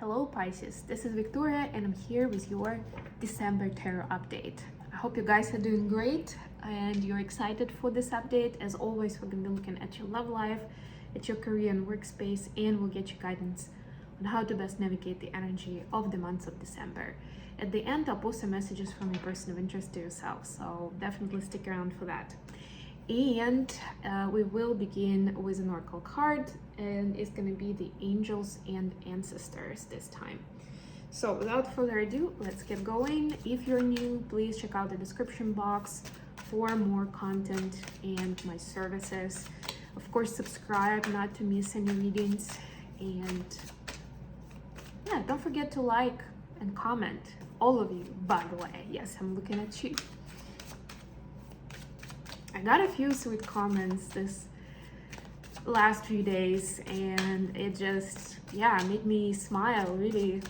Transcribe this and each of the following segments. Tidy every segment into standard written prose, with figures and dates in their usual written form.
Hello Pisces, this is Victoria and I'm here with your December tarot update. I hope you guys are doing great and you're excited for this update. As always, we're going to be looking at your love life, at your career and workspace, and we'll get you guidance on how to best navigate the energy of the months of December. At the end, I'll post some messages from a person of interest to yourself, so definitely stick around for that. And we will begin with an oracle card, and it's going to be the angels and ancestors this time. So without further ado, let's get going. If you're new, please check out the description box for more content and my services. Of course, subscribe not to miss any readings, and yeah, don't forget to like and comment. All of you, by the way. Yes, I'm looking at you. I got a few sweet comments this last few days, and it just, made me smile, really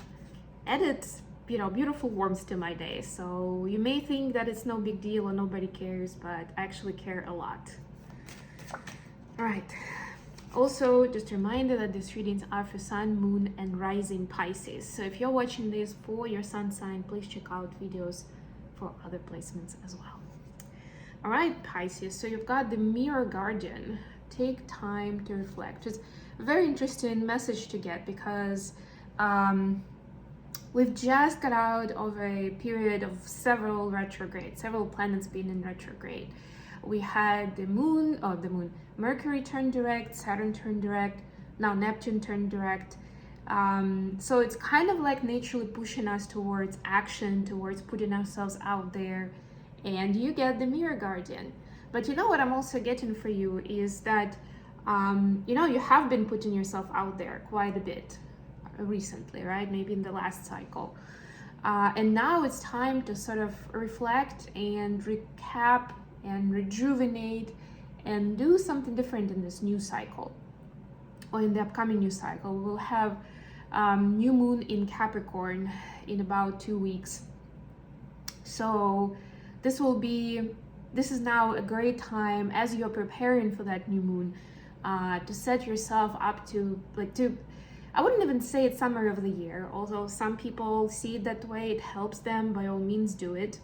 added, beautiful warmth to my day. So you may think that it's no big deal or nobody cares, but I actually care a lot. All right. Also, just a reminder that these readings are for Sun, Moon, and Rising Pisces. So if you're watching this for your sun sign, please check out videos for other placements as well. All right, Pisces, so you've got the Mirror Guardian. Take time to reflect. It's a very interesting message to get because we've just got out of a period of several planets being in retrograde. We had Mercury turned direct, Saturn turned direct, now Neptune turned direct. So it's kind of like naturally pushing us towards action, towards putting ourselves out there. And you get the Mirror Guardian. But you know what I'm also getting for you is that, you have been putting yourself out there quite a bit recently, right? Maybe in the last cycle. And now it's time to sort of reflect and recap and rejuvenate and do something different in this new cycle. Or in the upcoming new cycle. We'll have new moon in Capricorn in about 2 weeks. So this is now a great time as you're preparing for that new moon to set yourself up I wouldn't even say it's summer of the year, although some people see it that way. It helps them, by all means do it,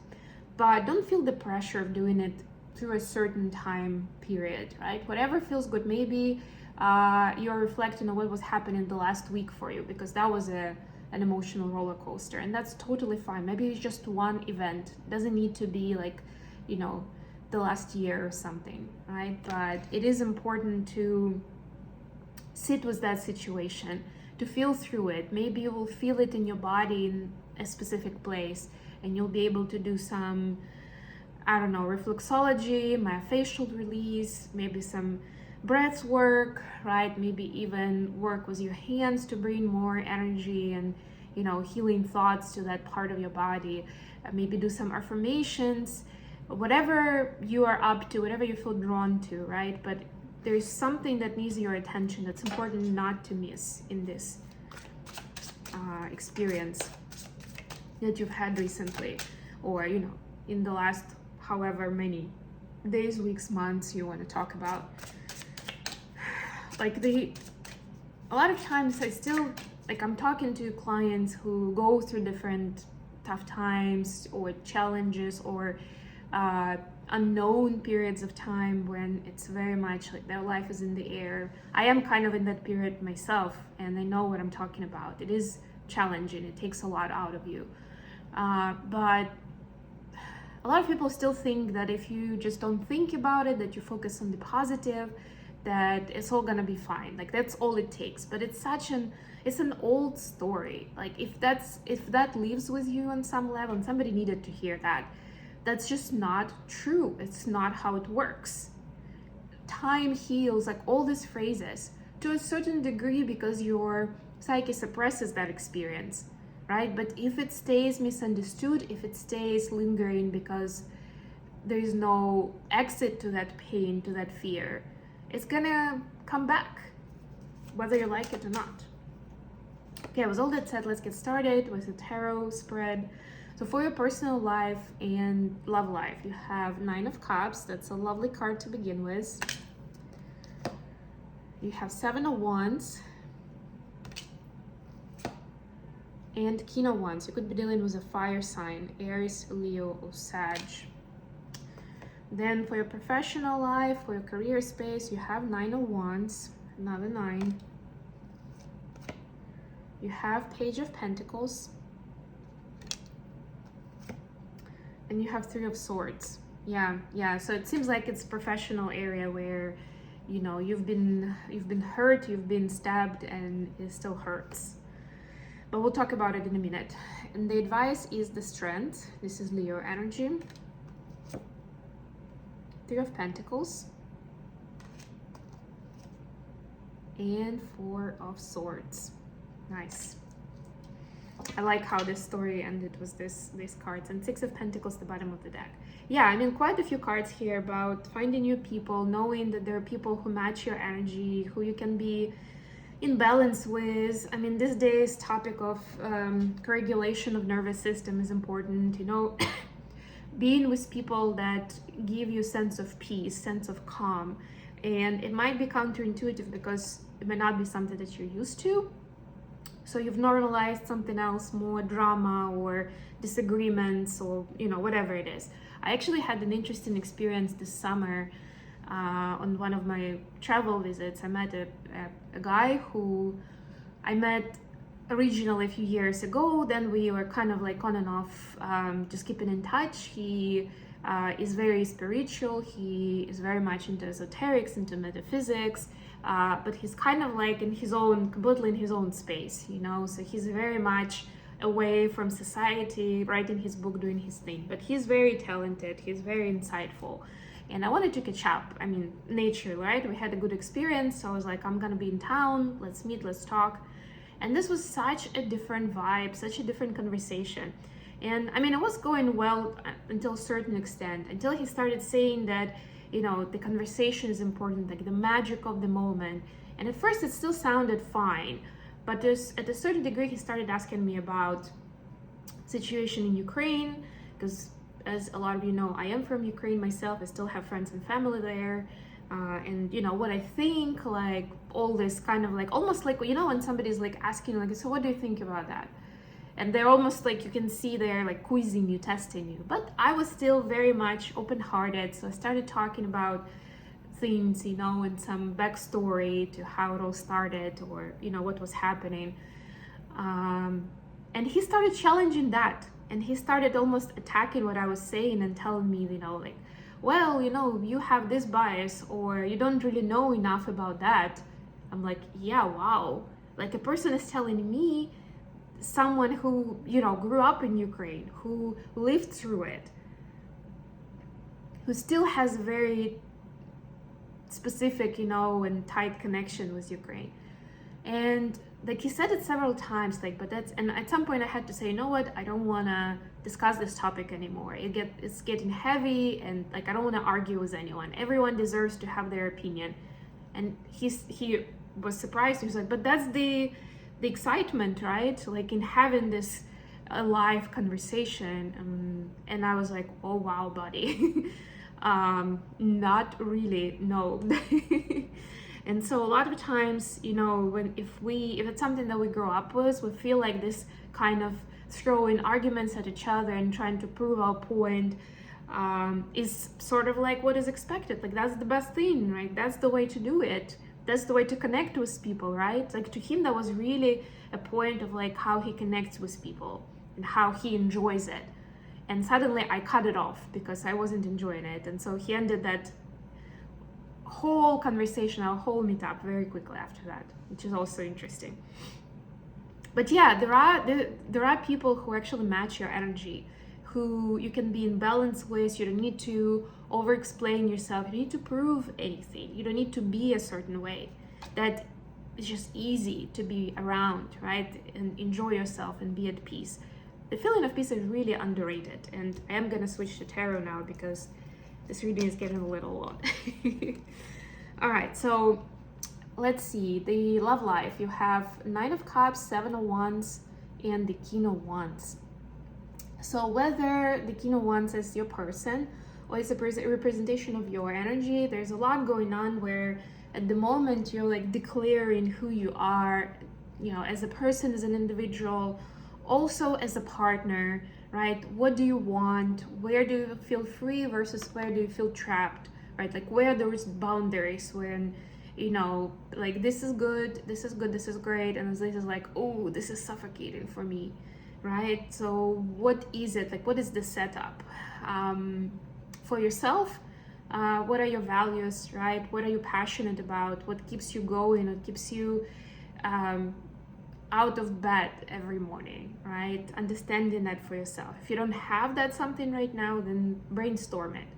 but don't feel the pressure of doing it through a certain time period, right? Whatever feels good. Maybe you're reflecting on what was happening the last week for you because that was an emotional roller coaster, and that's totally fine. Maybe it's just one event. It doesn't need to be the last year or something, right? But it is important to sit with that situation, to feel through it. Maybe you will feel it in your body in a specific place, and you'll be able to do some, reflexology, myofascial release, maybe some breath work, right? Maybe even work with your hands to bring more energy and healing thoughts to that part of your body. Maybe do some affirmations, whatever you are up to, whatever you feel drawn to, right? But there's something that needs your attention that's important not to miss in this experience that you've had recently, or in the last however many days, weeks, months you want to talk about. A lot of times I'm talking to clients who go through different tough times or challenges or unknown periods of time when it's very much like their life is in the air. I am kind of in that period myself, and I know what I'm talking about. It is challenging. It takes a lot out of you. But a lot of people still think that if you just don't think about it, that you focus on the positive, that it's all gonna be fine. That's all it takes. But it's an old story. If that lives with you on some level, and somebody needed to hear that, that's just not true. It's not how it works. Time heals, all these phrases, to a certain degree because your psyche suppresses that experience, right? But if it stays misunderstood, if it stays lingering because there is no exit to that pain, to that fear, it's gonna come back, whether you like it or not. Okay, with all that said, let's get started with the tarot spread. So for your personal life and love life, you have 9 of Cups. That's a lovely card to begin with. You have 7 of Wands, and King of Wands. You could be dealing with a fire sign, Aries, Leo, or Sag. Then for your professional life, for your career space, you have Nine of Wands, another 9. You have Page of Pentacles, and you have 3 of Swords. Yeah, so it seems like it's professional area where, you know, you've been hurt, you've been stabbed, and it still hurts. But we'll talk about it in a minute. And the advice is the Strength. This is Leo energy. 3 of Pentacles, and 4 of Swords. Nice. I like how this story ended with these cards, and 6 of Pentacles, the bottom of the deck. Yeah, I mean, quite a few cards here about finding new people, knowing that there are people who match your energy, who you can be in balance with. I mean, these days, topic of regulation of nervous system is important, you know. Being with people that give you sense of peace, sense of calm. And it might be counterintuitive because it may not be something that you're used to. So you've normalized something else, more drama or disagreements or, you know, whatever it is. I actually had an interesting experience this summer on one of my travel visits. I met a guy who I met originally a few years ago. Then we were kind of like on and off, just keeping in touch. He is very spiritual. He is very much into esoterics, into metaphysics, but he's kind of like in his own, completely in his own space, you know. So he's very much away from society, writing his book, doing his thing. But he's very talented. He's very insightful. And I wanted to catch up. I mean, nature, right? We had a good experience. So I was like, I'm gonna be in town. Let's meet, let's talk. And this was such a different vibe, such a different conversation. And I mean, it was going well until a certain extent, until he started saying that, you know, the conversation is important, like the magic of the moment. And at first it still sounded fine, but at a certain degree, he started asking me about situation in Ukraine, because as a lot of you know, I am from Ukraine myself. I still have friends and family there. And you know what I think, like all this kind of like almost like, you know, when somebody's like asking like, so what do you think about that, and they're almost like, you can see they're like quizzing you, testing you. But I was still very much open-hearted, so I started talking about things, you know, and some backstory to how it all started, or you know, what was happening, and he started challenging that, and he started almost attacking what I was saying and telling me, you know, like, well, you know, you have this bias, or you don't really know enough about that. I'm like, yeah, wow. Like a person is telling me, someone who, you know, grew up in Ukraine, who lived through it, who still has a very specific, you know, and tight connection with Ukraine. And like he said it several times, like, but that's, and at some point I had to say, you know what, I don't want to discuss this topic anymore. It's getting heavy, and like I don't want to argue with anyone. Everyone deserves to have their opinion. And he was surprised. He was like, but that's the excitement, right? Like in having this live conversation. And I was like, oh wow, buddy. Not really, no. And so a lot of times, you know, if it's something that we grow up with, we feel like this kind of throwing arguments at each other and trying to prove our point is sort of like what is expected. Like that's the best thing, right? That's the way to do it. That's the way to connect with people, right? Like to him, that was really a point of like how he connects with people and how he enjoys it. And suddenly I cut it off because I wasn't enjoying it. And so he ended that whole conversation, our whole meetup very quickly after that, which is also interesting. But yeah, there are people who actually match your energy, who you can be in balance with. You don't need to over explain yourself. You don't need to prove anything. You don't need to be a certain way. That it's just easy to be around, right? And enjoy yourself and be at peace. The feeling of peace is really underrated. And I am gonna switch to tarot now because this reading is getting a little long. All right, so let's see. The love life, you have Nine of Cups, Seven of Wands, and the King of Wands. So whether the King of Wands is your person or it's a representation of your energy, there's a lot going on where at the moment you're like declaring who you are, you know, as a person, as an individual, Also as a partner, right? What do you want? Where do you feel free versus where do you feel trapped, right? Like where there's boundaries when, like this is good, this is good, this is great, and this is like, oh, this is suffocating for me, right? So what is it? Like what is the setup for yourself? What are your values, right? What are you passionate about? What keeps you going? What keeps you out of bed every morning, right? Understanding that for yourself. If you don't have that something right now, then brainstorm it.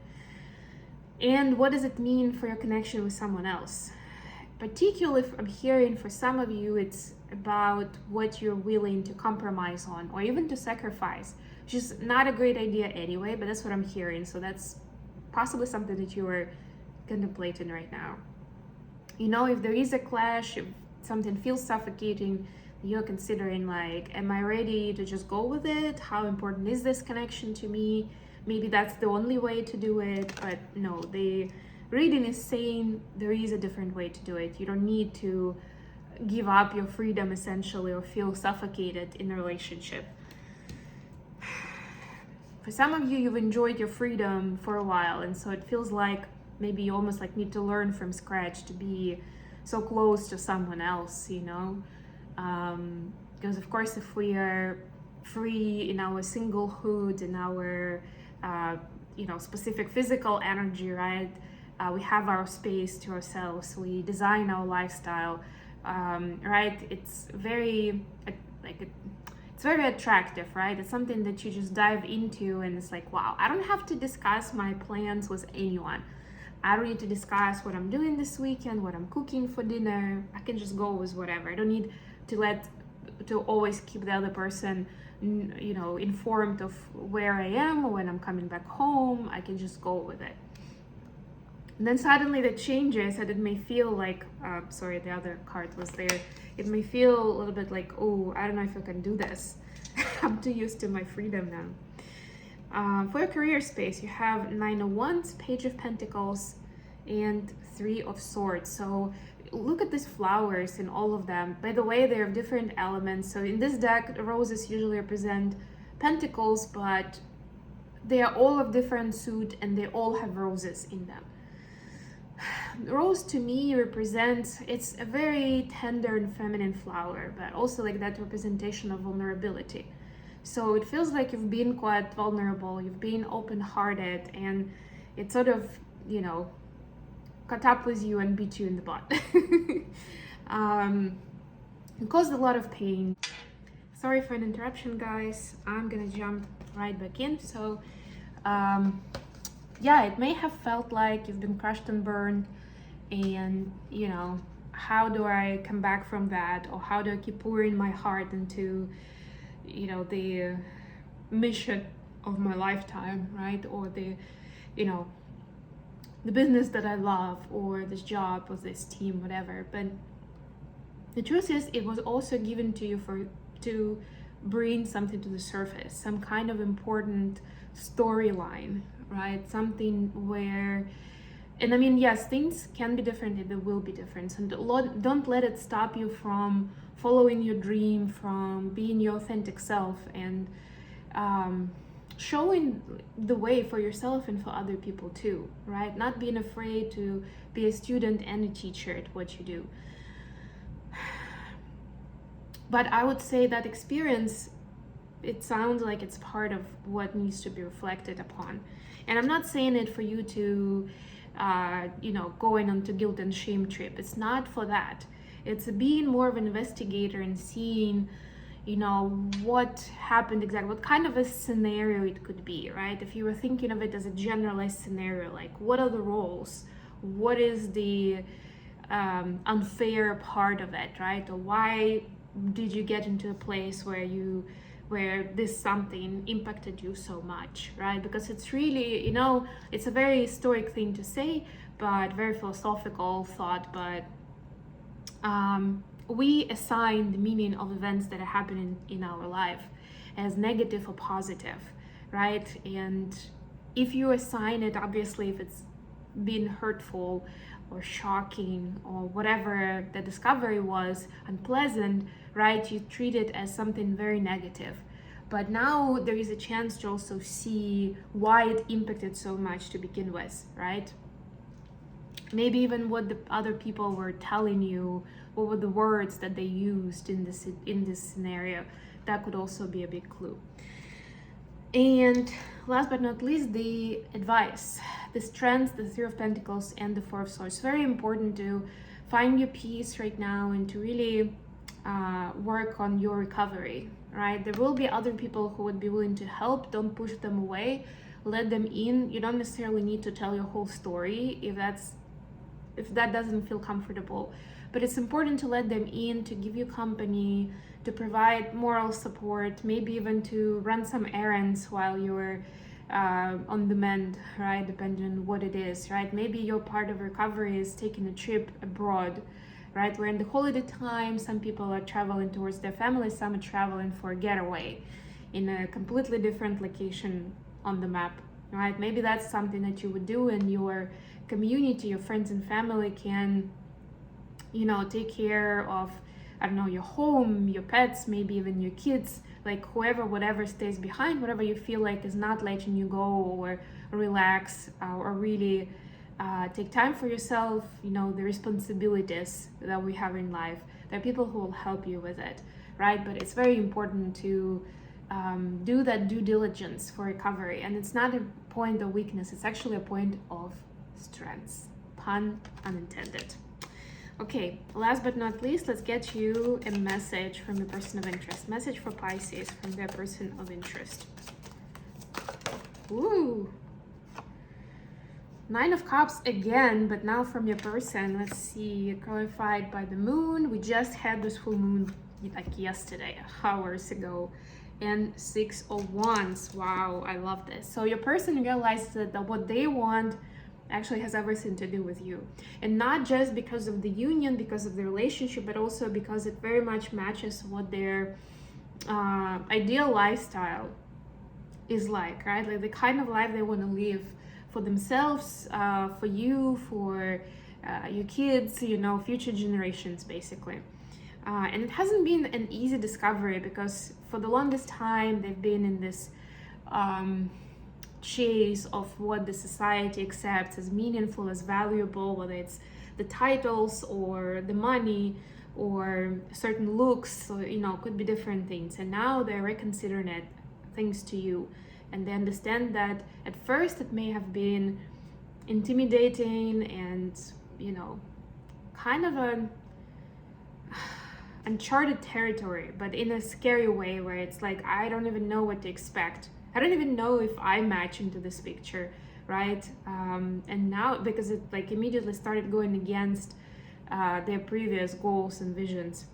And what does it mean for your connection with someone else? Particularly, I'm hearing for some of you, it's about what you're willing to compromise on or even to sacrifice, which is not a great idea anyway, but that's what I'm hearing. So that's possibly something that you are contemplating right now. If there is a clash, if something feels suffocating, you're considering like, am I ready to just go with it? How important is this connection to me? Maybe that's the only way to do it, but no, the reading is saying there is a different way to do it. You don't need to give up your freedom essentially or feel suffocated in a relationship. For some of you, you've enjoyed your freedom for a while, and so it feels like maybe you almost like need to learn from scratch to be so close to someone else, because of course if we are free in our singlehood, in our specific physical energy, right, we have our space to ourselves, we design our lifestyle, right, it's very it's very attractive, right? It's something that you just dive into and it's like, wow, I don't have to discuss my plans with anyone. I don't need to discuss what I'm doing this weekend, what I'm cooking for dinner. I can just go with whatever. I don't need to always keep the other person, informed of where I am or when I'm coming back home. I can just go with it. And then suddenly that changes, and it may feel like, the other card was there. It may feel a little bit like, oh, I don't know if I can do this. I'm too used to my freedom now. For your career space, you have 9 of Wands, Page of Pentacles, and 3 of Swords. So look at these flowers in all of them. By the way, they're different elements. So in this deck, the roses usually represent pentacles, but they are all of different suit and they all have roses in them. Rose to me represents, it's a very tender and feminine flower, but also like that representation of vulnerability. So it feels like you've been quite vulnerable, you've been open-hearted, and it sort of, caught up with you and beat you in the butt. It caused a lot of pain. Sorry for an interruption, guys. I'm gonna jump right back in. So, it may have felt like you've been crushed and burned, and how do I come back from that, or how do I keep pouring my heart into the mission of my lifetime, right? Or the business that I love, or this job, or this team, whatever. But the truth is, it was also given to you to bring something to the surface, some kind of important storyline, right? Something where, and I mean, yes, things can be different, and they will be different. So don't let it stop you from following your dream, from being your authentic self, and showing the way for yourself and for other people too, right? Not being afraid to be a student and a teacher at what you do. But I would say that experience, it sounds like it's part of what needs to be reflected upon. And I'm not saying it for you to, going on to guilt and shame trip. It's not for that. It's being more of an investigator and seeing, what happened exactly, what kind of a scenario it could be, right? If you were thinking of it as a generalized scenario, like what are the roles? What is the unfair part of it, right? Or why did you get into a place where this something impacted you so much, right? Because it's really, it's a very stoic thing to say, but very philosophical thought. But we assign the meaning of events that are happening in our life as negative or positive, right? And if you assign it, obviously, if it's been hurtful or shocking or whatever the discovery was, unpleasant, right? You treat it as something very negative. But now there is a chance to also see why it impacted so much to begin with, right? Maybe even what the other people were telling you, what were the words that they used in this scenario. That could also be a big clue. And last but not least, the advice, the strength, the Three of Pentacles and the Four of Swords. Very important to find your peace right now and to really work on your recovery, right? There will be other people who would be willing to help. Don't push them away, let them in. You don't necessarily need to tell your whole story if that doesn't feel comfortable, but it's important to let them in, to give you company, to provide moral support, maybe even to run some errands while you're on the mend, right? Depending on what it is, right? Maybe your part of recovery is taking a trip abroad, right? We're in the holiday time, some people are traveling towards their families, some are traveling for a getaway in a completely different location on the map, right? Maybe that's something that you would do, and your community, your friends and family can, take care of, I don't know, your home, your pets, maybe even your kids, like whoever, whatever stays behind, whatever you feel like is not letting you go or relax or really take time for yourself, the responsibilities that we have in life. There are people who will help you with it, right? But it's very important to do that due diligence for recovery. And it's not a point of weakness, it's actually a point of strength. Pun unintended. Okay, last but not least, let's get you a message from your person of interest. Message for Pisces from their person of interest. Ooh. Nine of Cups again, but now from your person. Let's see, clarified by the moon. We just had this full moon like yesterday, hours ago. And Six of Wands. Wow, I love this. So your person realizes that what they want actually has everything to do with you, and not just because of the union, because of the relationship, but also because it very much matches what their ideal lifestyle is like, right? Like the kind of life they want to live for themselves, for you, for your kids, future generations, basically. And it hasn't been an easy discovery, because for the longest time they've been in this chase of what the society accepts as meaningful, as valuable, whether it's the titles or the money or certain looks, so could be different things. And now they're reconsidering it thanks to you, and they understand that at first it may have been intimidating and kind of an uncharted territory, but in a scary way, where it's like, I don't even know what to expect. I don't even know if I match into this picture, right? And now, because it like immediately started going against their previous goals and visions.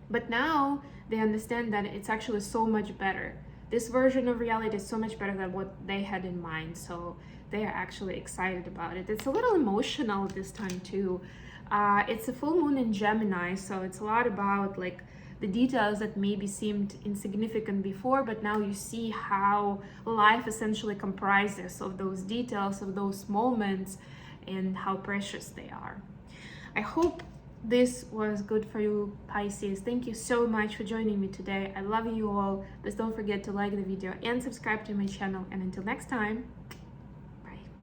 But now they understand that it's actually so much better. This version of reality is so much better than what they had in mind. So they are actually excited about it. It's a little emotional this time too. It's a full moon in Gemini, so it's a lot about like the details that maybe seemed insignificant before, but now you see how life essentially comprises of those details, of those moments, and how precious they are. I hope this was good for you, Pisces. Thank you so much for joining me today. I love you all. Please don't forget to like the video and subscribe to my channel. And until next time,